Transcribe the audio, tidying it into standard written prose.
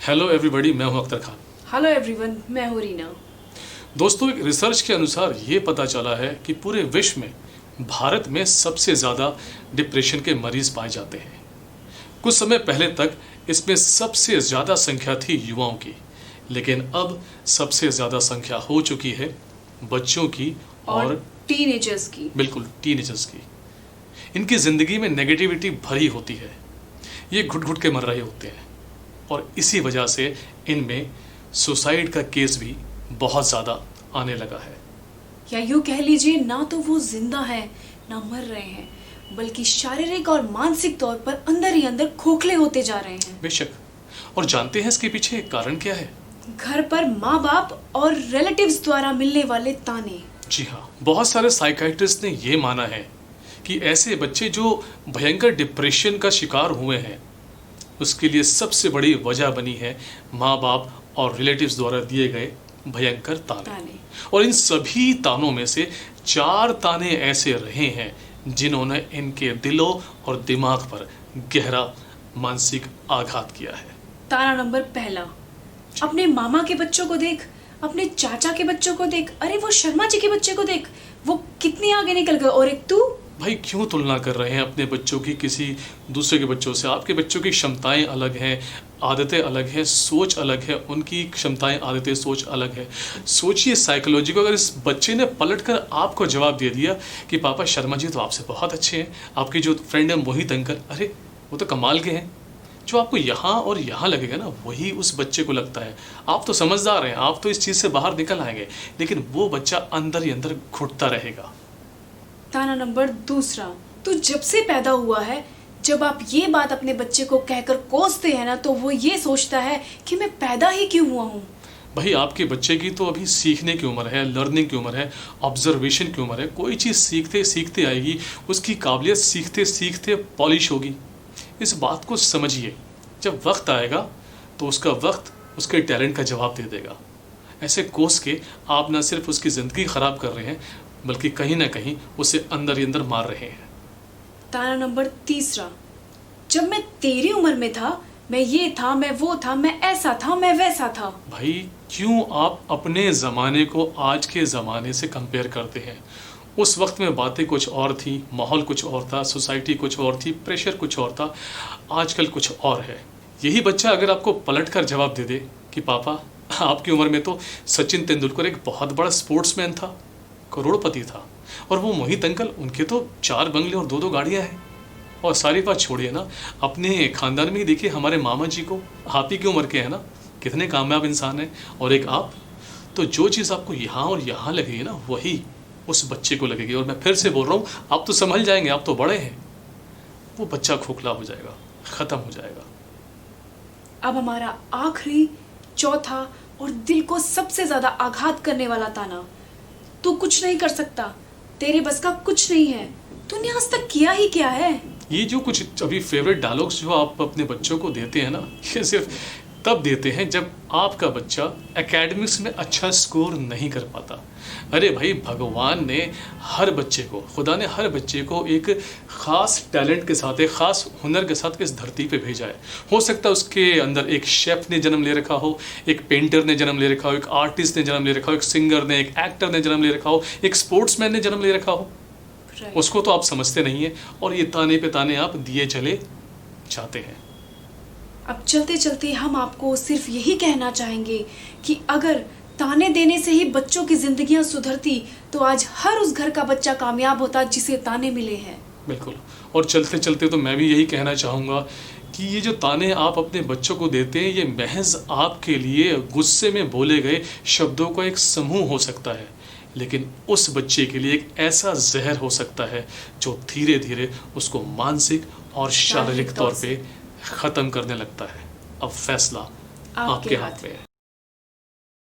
Hello everybody, मैं हूं Akhtar Khan. Hello everyone, मैं हूँ रीना। दोस्तों, एक रिसर्च के अनुसार ये पता चला है कि पूरे विश्व में भारत में सबसे ज़्यादा डिप्रेशन के मरीज पाए जाते हैं। कुछ समय पहले तक इसमें सबसे ज़्यादा संख्या थी युवाओं की, लेकिन अब सबसे ज़्यादा संख्या हो चुकी है बच्चों की और टीनेजर्स की। बिल्कुल, टीनेजर्स की। इनकी ज़िंदगी में नेगेटिविटी भरी होती है, ये घुट घुट के मर रहे होते हैं और इसी वजह से इनमें सुसाइड का केस भी बहुत ज़्यादा आने लगा है। या यूँ कह लीजिए, ना तो वो जिंदा है ना मर रहे हैं, बल्कि शारीरिक और मानसिक तौर पर अंदर ही अंदर खोखले होते जा रहे हैं। बेशक। और जानते हैं इसके पीछे कारण क्या है? घर पर माँ बाप और रिलेटिव्स द्वारा मिलने वाले ताने। जी हाँ, बहुत सारे साइकाइट्रिस्ट ने ये माना है कि ऐसे बच्चे जो भयंकर डिप्रेशन का शिकार हुए हैं, उसके लिए सबसे बड़ी वजह बनी है माँ बाप और रिलेटिव्स द्वारा दिए गए भयंकर ताने। और इन सभी तानों में से 4 ताने ऐसे रहे हैं जिन्होंने इनके दिलों और दिमाग पर गहरा मानसिक आघात किया है। ताना नंबर पहला, अपने मामा के बच्चों को देख, अपने चाचा के बच्चों को देख, अरे वो शर्मा जी के बच्चे को देख, वो कितनी आगे निकल गए, और एक तू। भाई, क्यों तुलना कर रहे हैं अपने बच्चों की किसी दूसरे के बच्चों से? आपके बच्चों की क्षमताएं अलग हैं, आदतें अलग हैं, सोच अलग है, उनकी क्षमताएं, आदतें, सोच अलग है। सोचिए साइकोलॉजी को, अगर इस बच्चे ने पलटकर आपको जवाब दे दिया कि पापा शर्मा जी तो आपसे बहुत अच्छे हैं, आपके जो फ्रेंड है मोहित अंकल, अरे वो तो कमाल के हैं, जो आपको यहाँ और यहाँ लगेगा ना, वही उस बच्चे को लगता है। आप तो समझदार हैं, आप तो इस चीज़ से बाहर निकल आएंगे, लेकिन वो बच्चा अंदर ही अंदर घुटता रहेगा। ताना नंबर दूसरा, तू जब से पैदा हुआ है, जब आप ये बात अपने बच्चे को कहकर कोसते हैं ना, तो वो ये सोचता है कि मैं पैदा ही क्यों हुआ हूँ। भाई, आपके बच्चे की तो अभी सीखने की उम्र है, लर्निंग की उम्र है, ऑब्जर्वेशन की उम्र है। कोई चीज़ सीखते सीखते आएगी, उसकी काबिलियत सीखते सीखते पॉलिश होगी। इस बात को समझिए, जब वक्त आएगा तो उसका वक्त उसके टैलेंट का जवाब दे देगा। ऐसे कोस के आप ना सिर्फ उसकी ज़िंदगी ख़राब कर रहे हैं, बल्कि कहीं ना कहीं उसे अंदर ही अंदर मार रहे हैं। ताना नंबर तीसरा, जब मैं तेरी उम्र में था, मैं ये था, मैं वो था, मैं ऐसा था, मैं वैसा था। भाई, क्यों आप अपने ज़माने को आज के ज़माने से कंपेयर करते हैं? उस वक्त में बातें कुछ और थी, माहौल कुछ और था, सोसाइटी कुछ और थी, प्रेशर कुछ और था, आजकल कुछ और है। यही बच्चा अगर आपको पलट कर जवाब दे दे कि पापा आपकी उम्र में तो सचिन तेंदुलकर एक बहुत बड़ा स्पोर्ट्समैन था, करोड़पति था, और वो मोहित अंकल, उनके तो 4 बंगले और 2-2 गाड़ियाँ हैं। और सारी बात छोड़िए ना, अपने खानदान में ही देखिए, हमारे मामा जी को आप ही की उम्र के हैं ना, कितने कामयाब इंसान हैं, और एक आप। तो जो चीज़ आपको यहाँ और यहाँ लगेगी ना, वही उस बच्चे को लगेगी। और मैं फिर से बोल रहा हूँ, आप तो संभल जाएंगे, आप तो बड़े हैं, वो बच्चा खोखला हो जाएगा, ख़त्म हो जाएगा। अब हमारा आखिरी, चौथा और दिल को सबसे ज़्यादा आघात करने वाला ताना, तू कुछ नहीं कर सकता, तेरे बस का कुछ नहीं है, तूने आज तक किया ही क्या है। ये जो कुछ अभी फेवरेट डायलॉग्स जो आप अपने बच्चों को देते हैं ना, ये सिर्फ तब देते हैं जब आपका बच्चा एकेडमिक्स में अच्छा स्कोर नहीं कर पाता। अरे भाई, भगवान ने हर बच्चे को, खुदा ने हर बच्चे को एक ख़ास टैलेंट के साथ, एक ख़ास हुनर के साथ इस धरती पे भेजा है। हो सकता है उसके अंदर एक शेफ़ ने जन्म ले रखा हो, एक पेंटर ने जन्म ले रखा हो, एक आर्टिस्ट ने जन्म ले रखा हो, एक सिंगर ने, एक एक्टर ने जन्म ले रखा हो, एक स्पोर्ट्समैन ने जन्म ले रखा हो। उसको तो आप समझते नहीं है, और ये ताने पे ताने आप दिए चले जाते हैं। अब चलते चलते हम आपको सिर्फ यही कहना चाहेंगे कि अगर ताने देने से ही बच्चों की जिंदगियां सुधरती, तो आज हर उस घर का बच्चा कामयाब होता जिसे ताने मिले हैं। बिल्कुल। और चलते चलते तो मैं भी यही कहना चाहूँगा कि ये जो ताने आप अपने बच्चों को देते हैं, ये महज आपके लिए गुस्से में बोले गए शब्दों का एक समूह हो सकता है, लेकिन उस बच्चे के लिए एक ऐसा जहर हो सकता है जो धीरे धीरे उसको मानसिक और शारीरिक तौर पे ख़त्म करने लगता है। अब फैसला आपके हाथ में है।